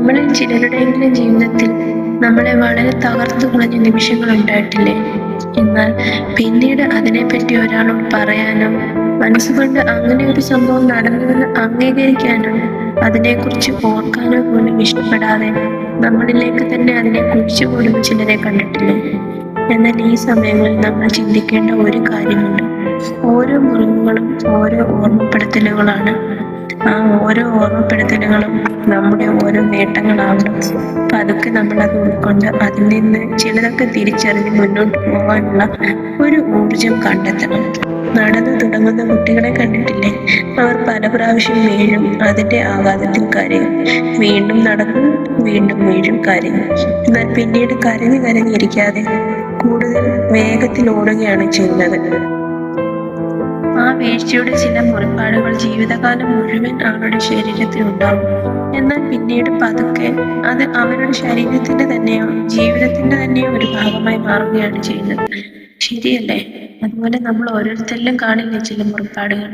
നമ്മളിൽ ചിലരുടെയെങ്കിലും ജീവിതത്തിൽ നമ്മളെ വളരെ തകർത്തു കളഞ്ഞ നിമിഷങ്ങൾ ഉണ്ടായിട്ടില്ലേ? എന്നാൽ പിന്നീട് അതിനെപ്പറ്റി ഒരാളോട് പറയാനോ മനസ്സുകൊണ്ട് അങ്ങനെ ഒരു സംഭവം നടന്നുവെന്ന് അംഗീകരിക്കാനോ അതിനെക്കുറിച്ച് ഓർക്കാനോ പോലും ഇഷ്ടപ്പെടാതെ നമ്മളിലേക്ക് തന്നെ അതിനെ കുഴിച്ചുകൂടുന്ന ചിലരെ കണ്ടിട്ടില്ലേ? എന്നാൽ ഈ സമയങ്ങളിൽ നമ്മൾ ചിന്തിക്കേണ്ട ഒരു കാര്യമുണ്ട്. ഓരോ മുറിവുകളും ഓരോ ഓർമ്മപ്പെടുത്തലുകളാണ്. ആ ഓരോ ഓർമ്മപ്പെടുത്തലുകളും നമ്മുടെ ഓരോ നേട്ടങ്ങളാവണം. പതുക്കെ നമ്മൾ അത് ഉൾക്കൊണ്ട് അതിൽ നിന്ന് ചിലതൊക്കെ തിരിച്ചറിഞ്ഞ് മുന്നോട്ട് പോകാനുള്ള ഒരു ഊർജം കണ്ടെത്തണം. നടന്നു തുടങ്ങുന്ന കുട്ടികളെ കണ്ടിട്ടില്ലേ? അവർ പല പ്രാവശ്യം വീഴും, അതിന്റെ ആഘാതത്തിൽ കരയും, വീണ്ടും നടക്കും, വീണ്ടും വീഴും, കരയും. എന്നാൽ പിന്നീട് കരഞ്ഞു കരഞ്ഞിരിക്കാതെ കൂടുതൽ വേഗത്തിൽ ഓടുകയാണ് ചെയ്യുന്നത്. ആ വീഴ്ചയുടെ ചില മുറിപ്പാടുകൾ ജീവിതകാലം മുഴുവൻ അവരുടെ ശരീരത്തിൽ ഉണ്ടാവും. എന്നാൽ പിന്നീട് പതുക്കെ അത് അവരുടെ ശരീരത്തിന്റെ തന്നെയോ ജീവിതത്തിന്റെ തന്നെയോ ഒരു ഭാഗമായി മാറുകയാണ് ചെയ്യുന്നത്. ശരിയല്ലേ? അതുപോലെ നമ്മൾ ഓരോരുത്തരിലും കാണില്ലേ ചില മുറിപ്പാടുകൾ?